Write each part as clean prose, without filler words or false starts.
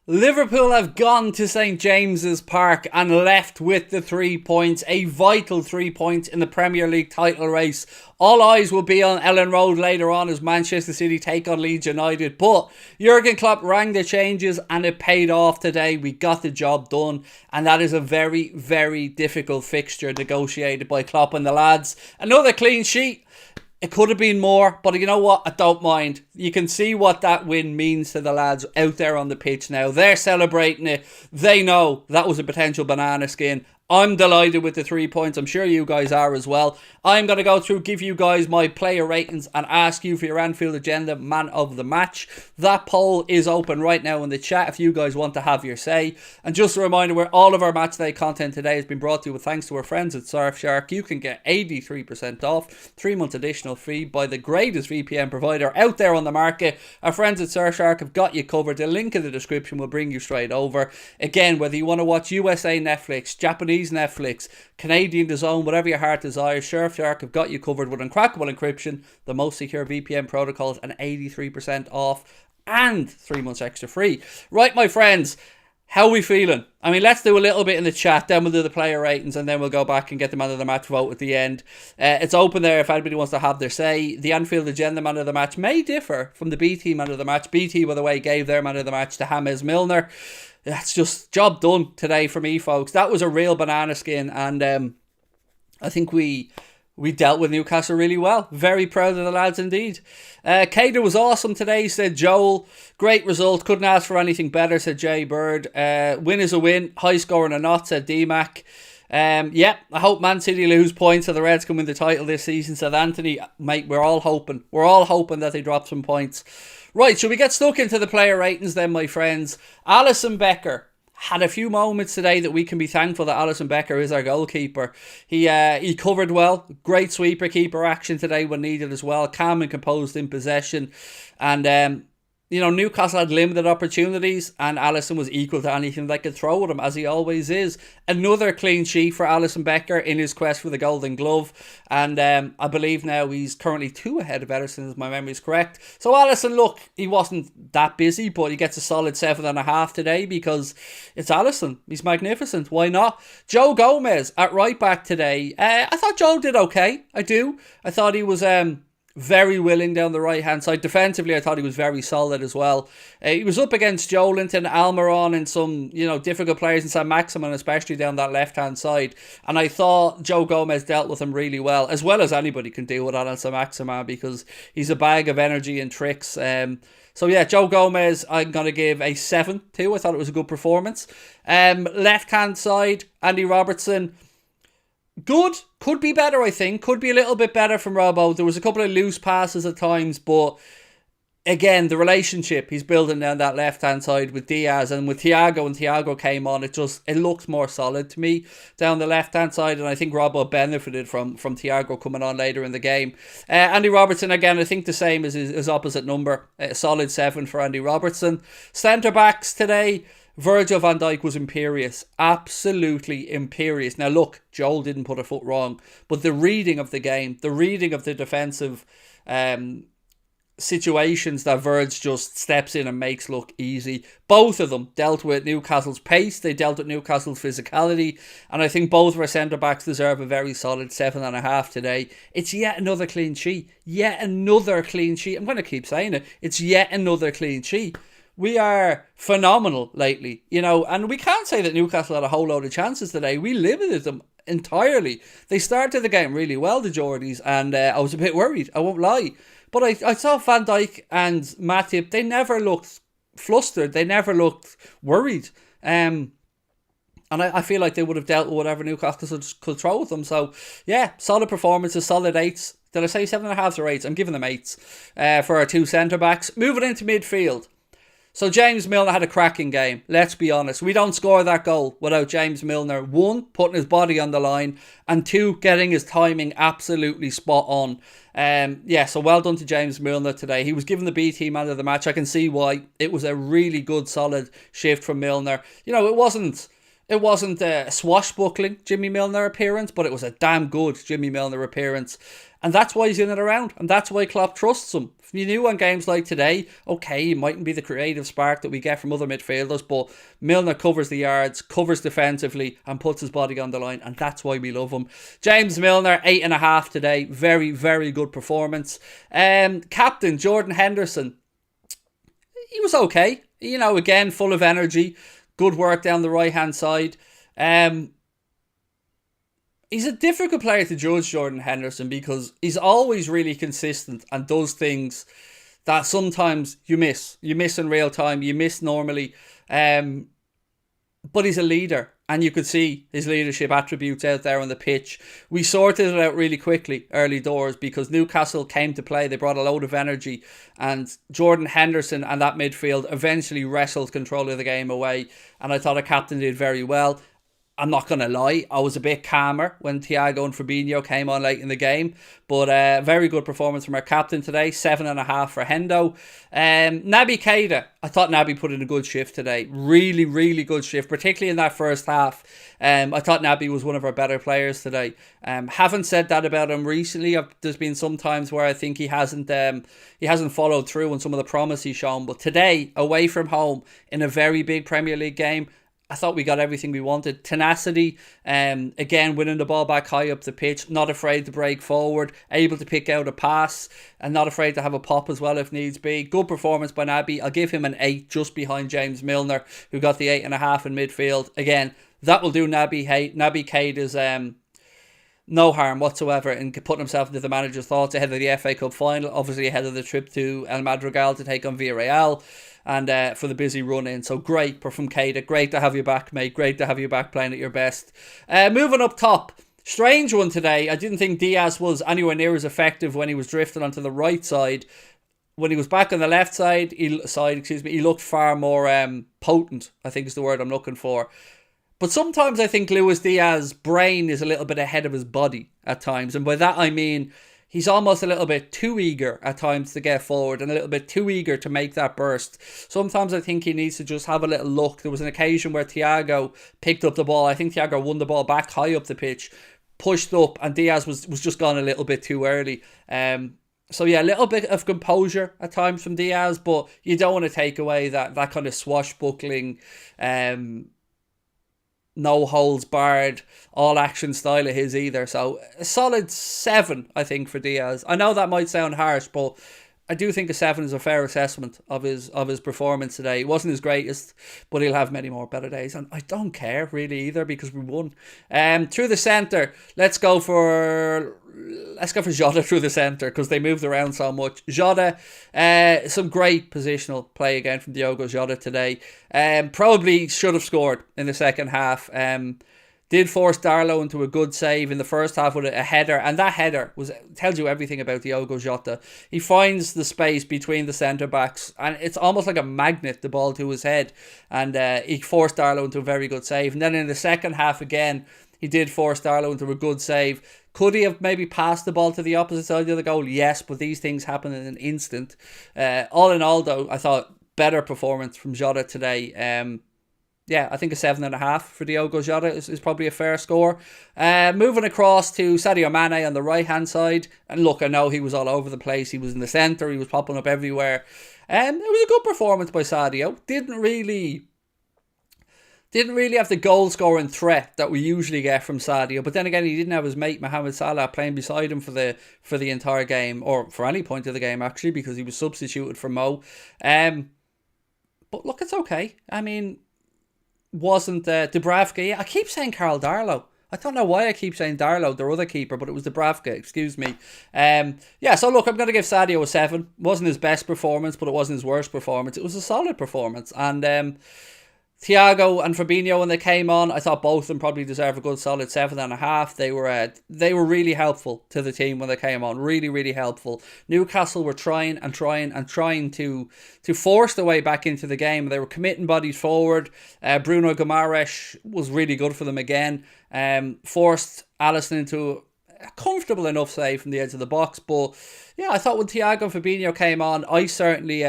Liverpool have gone to St James's Park and left with the 3 points, a vital 3 points in the Premier League title race. All eyes will be on Ellen Road later on as Manchester City take on Leeds United. But Jurgen Klopp rang the changes and it paid off today. We got the job done, and that is a very, very difficult fixture negotiated by Klopp and the lads. Another clean sheet. It could have been more, but you know what? I don't mind. You can see what that win means to the lads out there on the pitch now. They're celebrating it. They know that was a potential banana skin. I'm delighted with the 3 points. I'm sure you guys are as well. I'm going to go through, give you guys my player ratings and ask you for your Anfield Agenda Man of the Match. That poll is open right now in the chat if you guys want to have your say. And just a reminder, where all of our matchday content today has been brought to you with thanks to our friends at Surfshark. You can get 83% off, 3 months additional free by the greatest VPN provider out there on the market. Our friends at Surfshark have got you covered. The link in the description will bring you straight over. Again, whether you want to watch USA Netflix, Japanese Netflix, Canadian DAZN, whatever your heart desires, Surfshark have got you covered with uncrackable encryption, the most secure VPN protocols, and 83% off and 3 months extra free. Right, my friends, how are we feeling? I mean, let's do a little bit in the chat, then we'll do the player ratings, and then we'll go back and get the man of the match vote at the end. It's open there if anybody wants to have their say. The Anfield Agenda man of the match may differ from the BT man of the match. BT, by the way, gave their man of the match to James Milner. That's just job done today for me, folks. That was a real banana skin, and I think we dealt with Newcastle really well. Very proud of the lads indeed. Cater was awesome today, said Joel. Great result. Couldn't ask for anything better, said Jay Bird. Win is a win. High scoring or not, said D-Mac. I hope Man City lose points so the Reds can win the title this season, said Anthony. Mate, we're all hoping. We're all hoping that they drop some points. Right, should we get stuck into the player ratings then, my friends? Alisson Becker had a few moments today that we can be thankful that Alisson Becker is our goalkeeper. He covered well. Great sweeper keeper action today when needed as well. Calm and composed in possession. And Newcastle had limited opportunities and Alisson was equal to anything they could throw at him, as he always is. Another clean sheet for Alisson Becker in his quest for the Golden Glove. And I believe now he's currently 2 ahead of Ederson, if my memory is correct. So Alisson, look, he wasn't that busy, but he gets a solid 7.5 today because it's Alisson. He's magnificent. Why not? Joe Gomez at right back today. I thought Joe did okay. I do. I thought he was very willing down the right hand side. Defensively, I thought he was very solid as well. He was up against Joelinton, Almiron, and some difficult players, and Sam Maximin especially down that left hand side. And I thought Joe Gomez dealt with him really well as anybody can deal with Sam Maximin, because he's a bag of energy and tricks. So yeah, Joe Gomez, I'm going to give a 7 to. I thought it was a good performance. Left hand side, Andy Robertson. Good. Could be better, I think. Could be a little bit better from Robbo. There was a couple of loose passes at times, but again, the relationship he's building down that left-hand side with Diaz and with Thiago, when Thiago came on, it looked more solid to me down the left-hand side, and I think Robbo benefited from Thiago coming on later in the game. Andy Robertson, again, I think the same as his opposite number. A solid 7 for Andy Robertson. Centre-backs today, Virgil van Dijk was imperious. Absolutely imperious. Now look, Joel didn't put a foot wrong, but the reading of the game, the reading of the defensive situations that Virg just steps in and makes look easy. Both of them dealt with Newcastle's pace, they dealt with Newcastle's physicality, and I think both of our centre-backs deserve a very solid 7.5 today. It's yet another clean sheet. Yet another clean sheet. I'm going to keep saying it. It's yet another clean sheet. We are phenomenal lately, and we can't say that Newcastle had a whole load of chances today. We limited them entirely. They started the game really well, the Geordies, and I was a bit worried, I won't lie. But I saw Van Dijk and Matip, they never looked flustered, they never looked worried. And I feel like they would have dealt with whatever Newcastle could throw at them. So, yeah, solid performances, solid 8s. Did I say 7.5 or 8s? I'm giving them 8s for our 2 centre-backs. Moving into midfield. So James Milner had a cracking game. Let's be honest. We don't score that goal without James Milner. 1, putting his body on the line. And 2, getting his timing absolutely spot on. So well done to James Milner today. He was given the BT man of the match. I can see why. It was a really good, solid shift from Milner. It wasn't It wasn't a swashbuckling Jimmy Milner appearance, but it was a damn good Jimmy Milner appearance. And that's why he's in and around. And that's why Klopp trusts him. If you knew on games like today, okay, he mightn't be the creative spark that we get from other midfielders, but Milner covers the yards, covers defensively, and puts his body on the line. And that's why we love him. James Milner, 8.5 today. Very, very good performance. Captain Jordan Henderson, he was okay. You know, again, full of energy. Good work down the right-hand side. He's a difficult player to judge, Jordan Henderson, because he's always really consistent and does things that sometimes you miss. You miss in real time. You miss normally. But he's a leader, and you could see his leadership attributes out there on the pitch. We sorted it out really quickly early doors because Newcastle came to play. They brought a load of energy, and Jordan Henderson and that midfield eventually wrestled control of the game away, and I thought our captain did very well. I'm not going to lie, I was a bit calmer when Thiago and Fabinho came on late in the game. But very good performance from our captain today. 7.5 for Hendo. Naby Keita, I thought Naby put in a good shift today. Really, really good shift, particularly in that first half. I thought Naby was one of our better players today. Haven't said that about him recently. There's been some times where I think he hasn't followed through on some of the promise he's shown. But today, away from home, in a very big Premier League game, I thought we got everything we wanted. Tenacity, again, winning the ball back high up the pitch, not afraid to break forward, able to pick out a pass, and not afraid to have a pop as well if needs be. Good performance by Naby. I'll give him an 8 just behind James Milner, who got the 8.5 in midfield. Again, that will do Naby Keita's no harm whatsoever in putting himself into the manager's thoughts ahead of the FA Cup final, obviously ahead of the trip to El Madrigal to take on Villarreal, and for the busy run in. So great from Keita. Great to have you back, mate. Great to have you back playing at your best. Moving up top, strange one today. I didn't think Diaz was anywhere near as effective when he was drifting onto the right side. When he was back on the left side, he looked far more potent, I think is the word I'm looking for. But sometimes I think Luis Diaz's brain is a little bit ahead of his body at times. And by that I mean he's almost a little bit too eager at times to get forward and a little bit too eager to make that burst. Sometimes I think he needs to just have a little look. There was an occasion where Thiago picked up the ball. I think Thiago won the ball back high up the pitch, pushed up, and Diaz was just gone a little bit too early. So yeah, a little bit of composure at times from Diaz, but you don't want to take away that kind of swashbuckling, no holds barred, all action style of his either. So a solid 7, I think, for Diaz. I know that might sound harsh, but I do think a 7 is a fair assessment of his performance today. It wasn't his greatest, but he'll have many more better days. And I don't care really either because we won. Through the centre, let's go for Jota through the centre because they moved around so much. Jota, some great positional play again from Diogo Jota today. Probably should have scored in the second half. Did force Darlow into a good save in the first half with a header, and that header tells you everything about Diogo Jota. He finds the space between the centre backs, and it's almost like a magnet, the ball to his head, and he forced Darlow into a very good save. And then in the second half again, he did force Darlow into a good save. Could he have maybe passed the ball to the opposite side of the goal? Yes, but these things happen in an instant. All in all, though, I thought better performance from Jota today. Yeah, I think a 7.5 for Diogo Jota is probably a fair score. Moving across to Sadio Mane on the right hand side, and look, I know he was all over the place. He was in the centre. He was popping up everywhere. It was a good performance by Sadio. Didn't really have the goal scoring threat that we usually get from Sadio. But then again, he didn't have his mate Mohamed Salah playing beside him for the entire game, or for any point of the game actually, because he was substituted for Mo. But look, it's okay. I mean, wasn't Dubravka? Yeah, I keep saying Karl Darlow. I don't know why I keep saying Darlow, their other keeper, but it was Dubravka, excuse me. Yeah, so look, I'm going to give Sadio a 7. Wasn't his best performance, but it wasn't his worst performance. It was a solid performance. And Thiago and Fabinho, when they came on, I thought both of them probably deserve a good solid 7.5. They were really helpful to the team when they came on. Really, really helpful. Newcastle were trying to force their way back into the game. They were committing bodies forward. Bruno Guimaraes was really good for them again. Forced Alisson into a comfortable enough save from the edge of the box. But yeah, I thought when Thiago and Fabinho came on, I certainly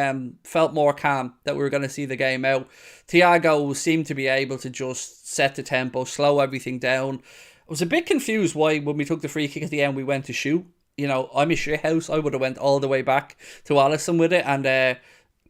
felt more calm that we were going to see the game out. Thiago seemed to be able to just set the tempo, slow everything down. I was a bit confused why when we took the free kick at the end we went to shoot. You know, I'm a shit house. I would have went all the way back to Alisson with it and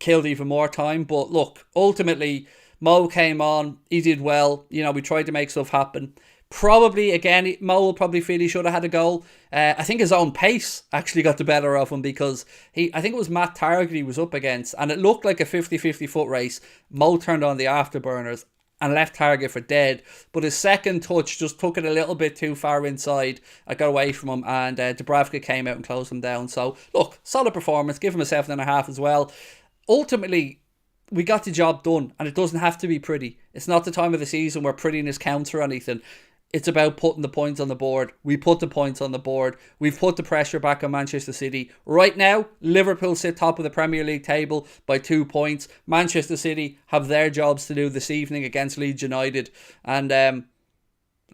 killed even more time. But look, ultimately, Mo came on. He did well. You know, we tried to make stuff happen. Probably, again, Mo will probably feel he should have had a goal. I think his own pace actually got the better of him because I think it was Matt Target he was up against and it looked like a 50-50 foot race. Mo turned on the afterburners and left Target for dead. But his second touch just took it a little bit too far inside. I got away from him and Dubravka came out and closed him down. So, look, solid performance. Give him a 7.5 as well. Ultimately, we got the job done and it doesn't have to be pretty. It's not the time of the season where prettiness counts or anything. It's about putting the points on the board. We put the points on the board. We've put the pressure back on Manchester City. Right now, Liverpool sit top of the Premier League table by 2 points. Manchester City have their jobs to do this evening against Leeds United. And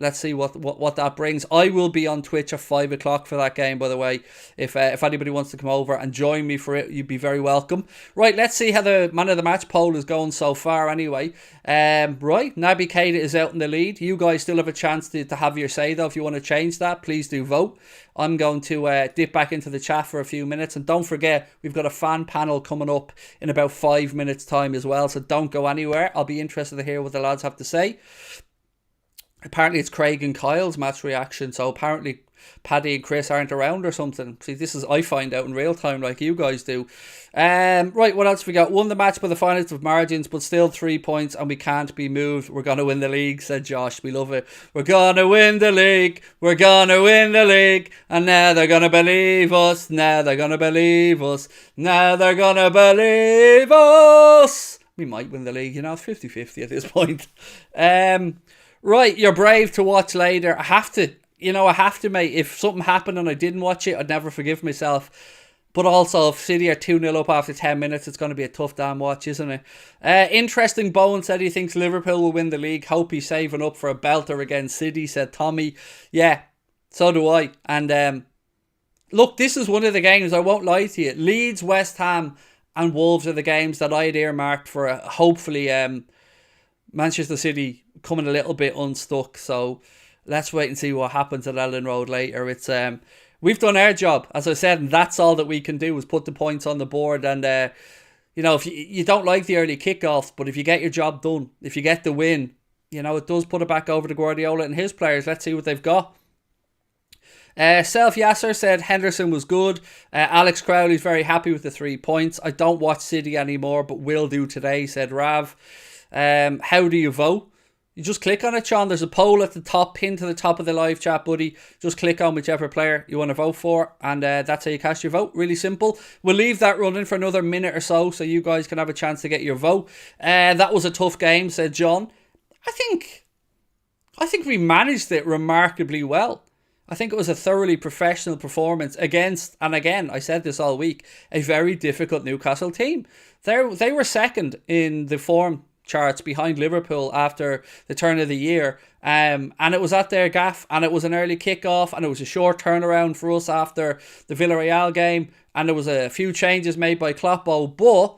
let's see what that brings. I will be on Twitch at 5 o'clock for that game, by the way. If anybody wants to come over and join me for it, you'd be very welcome. Right, let's see how the Man of the Match poll is going so far anyway. Right, Naby Keita is out in the lead. You guys still have a chance to have your say, though. If you want to change that, please do vote. I'm going to dip back into the chat for a few minutes. And don't forget, we've got a fan panel coming up in about 5 minutes' time as well. So don't go anywhere. I'll be interested to hear what the lads have to say. Apparently it's Craig and Kyle's match reaction, so apparently Paddy and Chris aren't around or something. See, this is, I find out in real time like you guys do. Right, what else we got? Won the match by the finest of margins, but still 3 points and we can't be moved. We're going to win the league, said Josh. We love it. We're going to win the league. We're going to win the league. And now they're going to believe us. Now they're going to believe us. Now they're going to believe us. We might win the league, you know, it's 50-50 at this point. Right, you're brave to watch later. I have to, mate. If something happened and I didn't watch it, I'd never forgive myself. But also, if City are 2-0 up after 10 minutes, it's going to be a tough damn watch, isn't it? Interesting, Bowen said he thinks Liverpool will win the league. Hope he's saving up for a belter against City, said Tommy. Yeah, so do I. And look, this is one of the games, I won't lie to you. Leeds, West Ham and Wolves are the games that I had earmarked for hopefully Manchester City coming a little bit unstuck. So let's wait and see what happens at Ellen Road later. It's we've done our job, as I said, and that's all that we can do is put the points on the board. And if you don't like the early kickoffs, but if you get your job done, if you get the win, it does put it back over to Guardiola and his players. Let's see what they've got. Self Yasser said Henderson was good. Alex Crowley's very happy with the 3 points. I don't watch City anymore, but will do today, said Rav. How do you vote? You just click on it, Sean. There's a poll at the top, pinned to the top of the live chat, buddy. Just click on whichever player you want to vote for, and that's how you cast your vote. Really simple. We'll leave that running for another minute or so you guys can have a chance to get your vote. That was a tough game, said John. I think we managed it remarkably well. I think it was a thoroughly professional performance against, and again, I said this all week, a very difficult Newcastle team. They were second in the form charts behind Liverpool after the turn of the year, and it was at their gaff, and it was an early kickoff, and it was a short turnaround for us after the Villarreal game, and there was a few changes made by Kloppo, but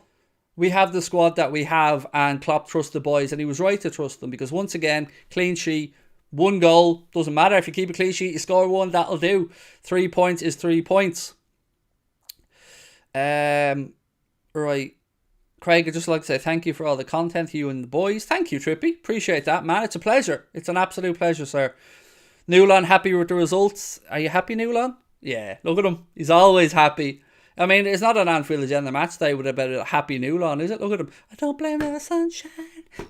we have the squad that we have, and Klopp trusts the boys, and he was right to trust them, because once again, clean sheet, 1 goal, doesn't matter if you keep a clean sheet, you score 1, that'll do. 3 points is 3 points. Right. Craig, I'd just like to say thank you for all the content, you and the boys. Thank you, Trippy. Appreciate that, man. It's a pleasure. It's an absolute pleasure, sir. Newland, happy with the results. Are you happy, Newland? Yeah, look at him. He's always happy. I mean, it's not an Anfield agenda match day with a happy Newland, is it? Look at him. I don't blame it on the sunshine.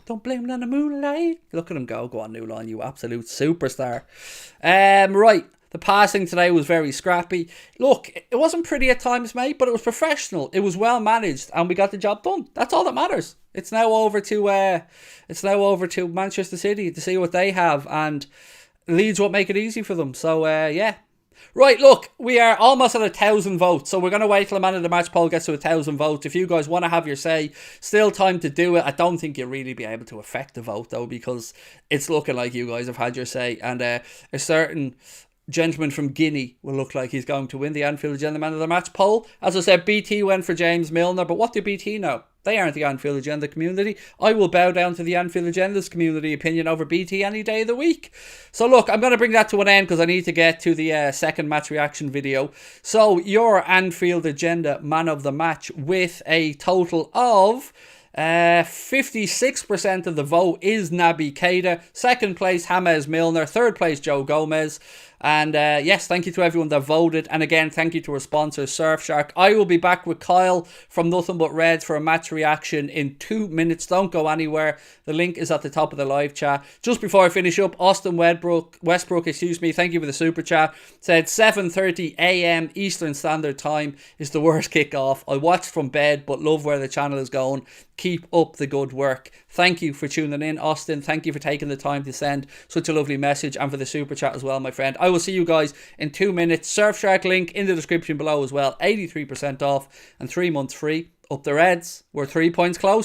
Don't blame it on the moonlight. Look at him go. Go on, Newland, you absolute superstar. Right. The passing today was very scrappy. Look, it wasn't pretty at times, mate, but it was professional. It was well managed, and we got the job done. That's all that matters. It's now over to Manchester City to see what they have, and Leeds won't make it easy for them. So yeah. Right, look, we are almost at 1,000 votes, so we're going to wait till the Man of the Match poll gets to 1,000 votes. If you guys want to have your say, still time to do it. I don't think you'll really be able to affect the vote, though, because it's looking like you guys have had your say, and a certain gentleman from Guinea will look like he's going to win the Anfield Agenda Man of the Match poll. As I said, BT went for James Milner, but what do BT know? They aren't the Anfield Agenda community. I will bow down to the Anfield Agenda's community opinion over BT any day of the week. So look, I'm going to bring that to an end because I need to get to the second match reaction video. So your Anfield Agenda Man of the Match with a total of 56% of the vote is Naby Keita. Second place, James Milner. Third place, Joe Gomez. And yes, thank you to everyone that voted. And again, thank you to our sponsor, Surfshark. I will be back with Kyle from Nothing But Reds for a match reaction in 2 minutes. Don't go anywhere. The link is at the top of the live chat. Just before I finish up, Austin Westbrook, thank you for the super chat. Said 7:30 a.m. Eastern Standard Time is the worst kickoff. I watched from bed, but love where the channel is going. Keep up the good work. Thank you for tuning in, Austin. Thank you for taking the time to send such a lovely message and for the super chat as well, my friend. I will see you guys in 2 minutes. Surfshark link in the description below as well. 83% off and 3 months free. Up the Reds. We're 3 points closer.